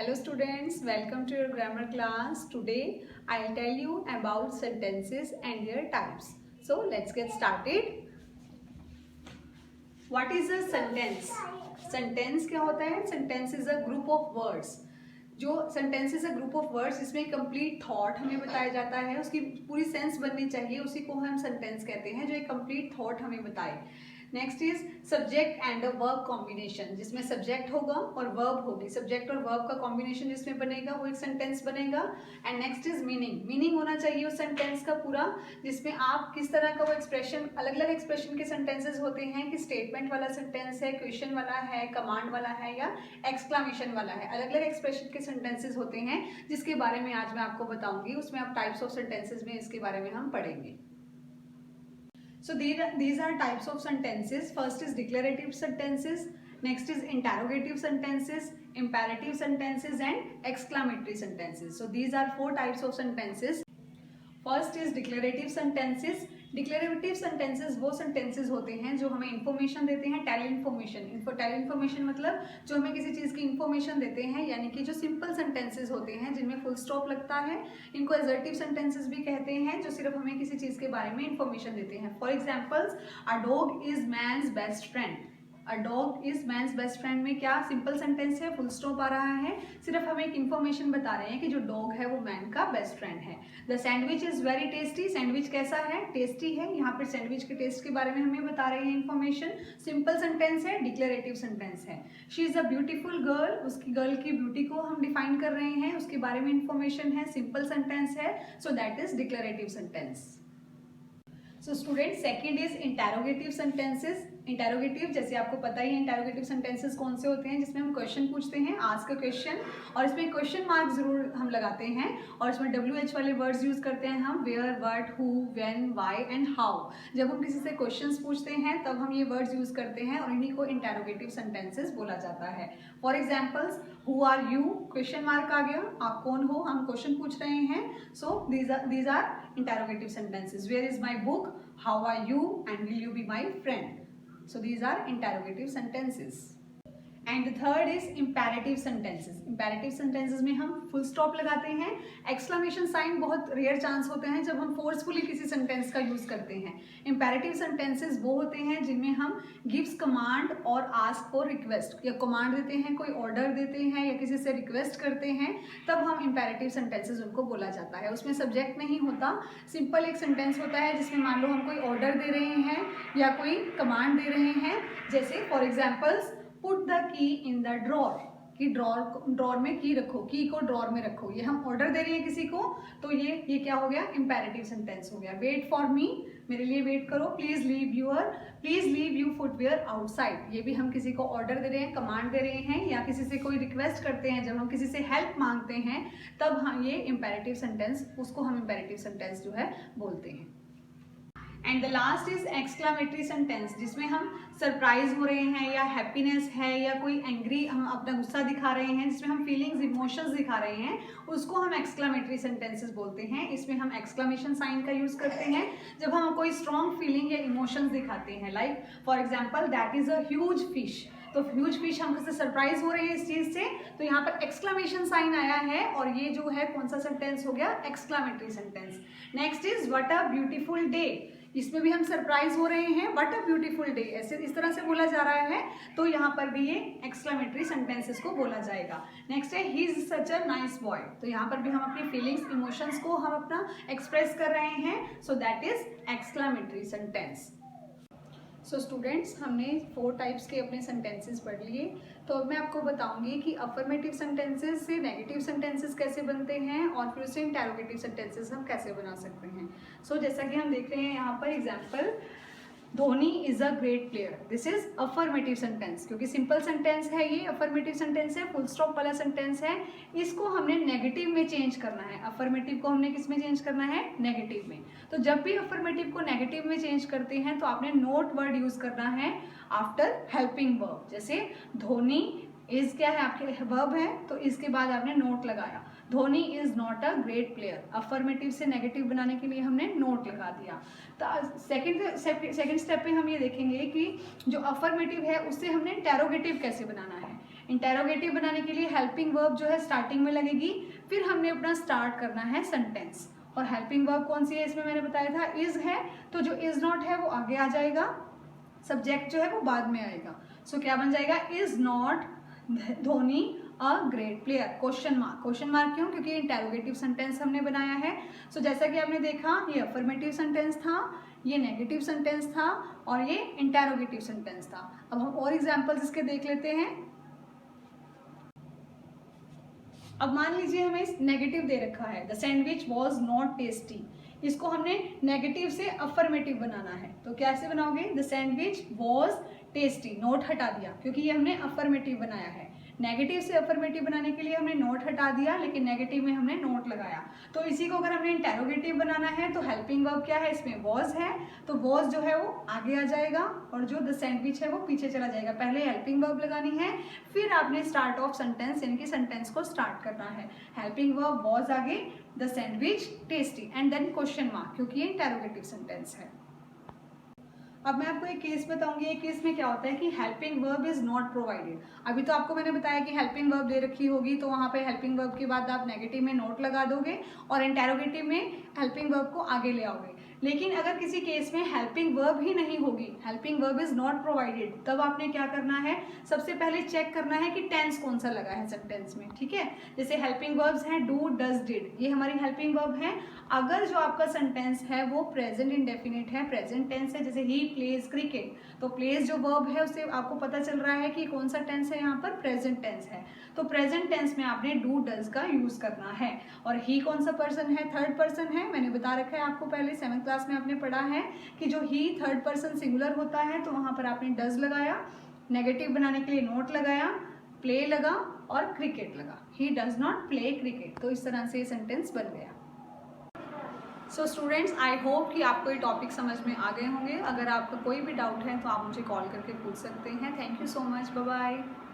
Hello students, welcome to your grammar class. Today I'll tell you about sentences and their types. So let's get started. What is a sentence? Sentence क्या होता है? Sentence is a group of words. जो sentence is a group of words जिसमें complete thought हमें बताया जाता है, उसकी पूरी सेंस बननी चाहिए, उसी को हम सेंटेंस कहते हैं, जो एक कंप्लीट थॉट हमें बताए. Next is subject and a verb combination, जिसमें सब्जेक्ट होगा और वर्ब होगी. सब्जेक्ट और वर्ब का कॉम्बिनेशन जिसमें बनेगा वो एक सेंटेंस बनेगा. And next is meaning. Meaning होना चाहिए उस सेंटेंस का पूरा, जिसमें आप किस तरह का वो एक्सप्रेशन, अलग अलग एक्सप्रेशन के सेंटेंसेस होते हैं कि स्टेटमेंट वाला सेंटेंस है, क्वेश्चन वाला है, कमांड वाला है या एक्सक्लामेशन वाला है. अलग अलग एक्सप्रेशन के सेंटेंसेस होते हैं जिसके बारे में आज मैं आपको बताऊंगी. उसमें आप टाइप्स ऑफ सेंटेंसेस में इसके बारे में हम पढ़ेंगे. So these are types of sentences. First is declarative sentences, next is interrogative sentences, imperative sentences and exclamatory sentences. So these are four types of sentences. First is declarative sentences. Declarative sentences वो sentences होते हैं जो हमें information देते हैं, tell information. Tell information मतलब जो हमें किसी चीज़ की इंफॉर्मेशन देते हैं, यानी कि जो सिंपल सेंटेंसेस होते हैं जिनमें फुल स्टॉप लगता है. इनको एजर्टिव सेंटेंसेस भी कहते हैं, जो सिर्फ हमें किसी चीज़ के बारे में इंफॉर्मेशन देते हैं. For examples, a dog is man's best friend. A dog is man's best friend में क्या सिंपल सेंटेंस है, फुल स्टॉप आ रहा है, सिर्फ हमें एक इन्फॉर्मेशन बता रहे हैं कि जो डॉग है वो मैन का बेस्ट फ्रेंड है. The sandwich is very tasty. Sandwich कैसा है, टेस्टी है. यहाँ पर सैंडविच के टेस्ट के बारे में हमें बता रहे हैं इन्फॉर्मेशन. सिंपल सेंटेंस है, डिक्लेरेटिव सेंटेंस है. She is a beautiful girl. उसकी गर्ल की ब्यूटी को हम डिफाइन कर रहे हैं, उसके बारे में इंफॉर्मेशन है, सिंपल सेंटेंस है. So that is declarative sentence. So student, second is interrogative sentences. Interrogative, जैसे आपको पता ही है इंटेरोगेटिव सेंटेंसेस कौन से होते हैं, जिसमें हम क्वेश्चन पूछते हैं, आस्क अ क्वेश्चन, और इसमें क्वेश्चन मार्क जरूर हम लगाते हैं, और इसमें WH वाले वर्ड्स यूज करते हैं हम, where, what, who, when, why and how. जब हम किसी से क्वेश्चंस पूछते हैं तब हम ये वर्ड्स यूज करते हैं, और इन्हीं को इंटेरोगेटिव सेंटेंसेस बोला जाता है. For examples, who are you, question mark आ गया, आप कौन हो, हम क्वेश्चन पूछ रहे हैं. So these are interrogative sentences. Where is my book, how are you and will you be my friend. So these are interrogative sentences. And the third is imperative sentences. Imperative sentences में हम full stop लगाते हैं. Exclamation sign बहुत rare chance होते हैं जब हम forcefully किसी sentence का use करते हैं. Imperative sentences वो होते हैं जिनमें हम gives command और ask for request, या command देते हैं, कोई order देते हैं, या किसी से request करते हैं, तब हम imperative sentences उनको बोला जाता है. उसमें subject नहीं होता, simple एक sentence होता है जिसमें मान लो हम कोई order दे रहे हैं या कोई command दे रहे हैं. जैसे for examples, put the key in the drawer, कि ड्रॉर में की रखो, की को ड्रॉर में रखो. ये हम ऑर्डर दे रहे हैं किसी को, तो ये क्या हो गया, इंपेरेटिव सेंटेंस हो गया. वेट फॉर मी, मेरे लिए वेट करो. Please leave you footwear outside. ये भी हम किसी को ऑर्डर दे रहे हैं, कमांड दे रहे हैं, या किसी से कोई रिक्वेस्ट करते हैं, जब हम किसी से हेल्प मांगते हैं तब हम ये इंपेरेटिव सेंटेंस, उसको हम इंपेरेटिव सेंटेंस जो है बोलते हैं. And the last is exclamatory sentence, जिसमें हम सरप्राइज हो रहे हैं, या हैप्पीनेस है, या कोई एंग्री, हम अपना गुस्सा दिखा रहे हैं, जिसमें हम फीलिंग्स, इमोशंस दिखा रहे हैं, उसको हम एक्सक्लामेटरी सेंटेंसेस बोलते हैं. इसमें हम एक्सक्लामेशन साइन का यूज करते हैं जब हम कोई स्ट्रॉन्ग फीलिंग या इमोशंस दिखाते हैं. Like for example, that is a huge fish. तो ह्यूज फिश, हम उससे सरप्राइज हो रहे हैं इस चीज से, तो यहाँ पर एक्सक्लामेशन साइन आया है, और ये जो है कौन सा सेंटेंस हो गया, exclamatory sentence. Next is what a beautiful day. इसमें भी हम सरप्राइज हो रहे हैं, व्हाट अ ब्यूटीफुल डे, ऐसे इस तरह से बोला जा रहा है, तो यहाँ पर भी ये एक्सक्लामेटरी सेंटेंसेस को बोला जाएगा. नेक्स्ट है he is such a nice boy. तो यहाँ पर भी हम अपनी फीलिंग्स, इमोशंस को हम अपना एक्सप्रेस कर रहे हैं. So that is exclamatory sentence. So students, हमने 4 टाइप्स के अपने सेंटेंसेस पढ़ लिए. तो अब मैं आपको बताऊंगी कि अफर्मेटिव सेंटेंसेस से नेगेटिव सेंटेंसेस कैसे बनते हैं, और फिर उससे इंटेरोगेटिव सेंटेंसेस हम कैसे बना सकते हैं. सो जैसा कि हम देख रहे हैं यहाँ पर example, Dhoni is a great player. This is affirmative sentence, क्योंकि सिंपल सेंटेंस है, ये अफर्मेटिव सेंटेंस है, फुल स्टॉप वाला सेंटेंस है. इसको हमने नेगेटिव में चेंज करना है. अफर्मेटिव को हमने किस में चेंज करना है, नेगेटिव में. तो जब भी अफर्मेटिव को नेगेटिव में चेंज करते हैं तो आपने नोट वर्ड यूज करना है आफ्टर हेल्पिंग वर्ब. जैसे धोनी इज क्या है, आपके वर्ब है, तो इसके बाद आपने नोट लगाया. Dhoni is not a great player. Affirmative से नेगेटिव बनाने के लिए हमने नोट लगा दिया. तो सेकंड स्टेप पे हम ये देखेंगे कि जो अफर्मेटिव है उससे हमने इंटेरोगेटिव कैसे बनाना है. इंटेरोगेटिव बनाने के लिए हेल्पिंग वर्ब जो है स्टार्टिंग में लगेगी, फिर हमने अपना स्टार्ट करना है सेंटेंस। और हेल्पिंग वर्ब कौन सी है इसमें मैंने बताया था, इज है, तो जो इज नॉट है वो आगे आ जाएगा, सब्जेक्ट जो है वो बाद में आएगा। सो क्या बन जाएगा, is not Dhoni a great player, question mark. Question mark क्यों, क्योंकि इंटेरोगेटिव सेंटेंस हमने बनाया है। सो जैसा कि आपने देखा, ये अफर्मेटिव सेंटेंस था, ये नेगेटिव सेंटेंस था और ये इंटेरोगेटिव सेंटेंस था। अब हम और एग्जांपल्स इसके देख लेते हैं। अब मान लीजिए हमें नेगेटिव दे रखा है, the sandwich was not tasty. इसको हमने नेगेटिव से अफर्मेटिव बनाना है, तो कैसे बनाओगे, the sandwich was tasty, note हटा दिया क्योंकि ये हमने अफर्मेटिव बनाया है। नेगेटिव से अफर्मेटिव बनाने के लिए हमने नोट हटा दिया, लेकिन नेगेटिव में हमने नोट लगाया। तो इसी को अगर हमने इंटेरोगेटिव बनाना है तो हेल्पिंग वर्ब क्या है, इसमें वॉज है, तो वॉज जो है वो आगे आ जाएगा और जो द सैंडविच है वो पीछे चला जाएगा। पहले हेल्पिंग वर्ब लगानी है, फिर आपने स्टार्ट ऑफ सेंटेंस यानी कि सेंटेंस को स्टार्ट करना है। हेल्पिंग वर्ब वॉज आगे, the sandwich tasty, and then question mark, क्योंकि ये इंटेरोगेटिव सेंटेंस है। अब मैं आपको एक केस बताऊंगी। एक केस में क्या होता है कि helping verb is not provided. अभी तो आपको मैंने बताया कि हेल्पिंग वर्ब दे रखी होगी तो वहां पे हेल्पिंग वर्ब के बाद आप नेगेटिव में नोट लगा दोगे और इंटेरोगेटिव में हेल्पिंग वर्ब को आगे ले आओगे। लेकिन अगर किसी केस में हेल्पिंग वर्ब ही नहीं होगी, helping verb is not provided, तब आपने क्या करना है, सबसे पहले चेक करना है कि टेंस कौन सा लगा है सेंटेंस में। ठीक है, जैसे हेल्पिंग वर्ब्स हैं डू, डज, डिड, ये हमारी हेल्पिंग वर्ब है। अगर जो आपका सेंटेंस है वो प्रेजेंट इंडेफिनिट है, प्रेजेंट टेंस है, जैसे ही प्लेज क्रिकेट, तो प्लेज जो वर्ब है उससे आपको पता चल रहा है कि कौन सा टेंस है, यहाँ पर प्रेजेंट टेंस है। तो प्रेजेंट टेंस में आपने डू डज का यूज करना है। और ही कौन सा पर्सन है, थर्ड पर्सन है, मैंने बता रखा है आपको, पहले 7th क्लास में आपने पढ़ा है कि जो ही थर्ड पर्सन सिंगुलर होता है तो वहां पर आपने डज लगाया, नेगेटिव बनाने के लिए नोट लगाया, प्ले लगा और क्रिकेट लगा, he does not play cricket. तो इस तरह से ये सेंटेंस बन गया। सो स्टूडेंट्स, आई होप कि आपको ये टॉपिक समझ में आ गए होंगे। अगर आपका कोई भी डाउट है तो आप मुझे कॉल करके पूछ सकते हैं। Thank you so much, bye bye.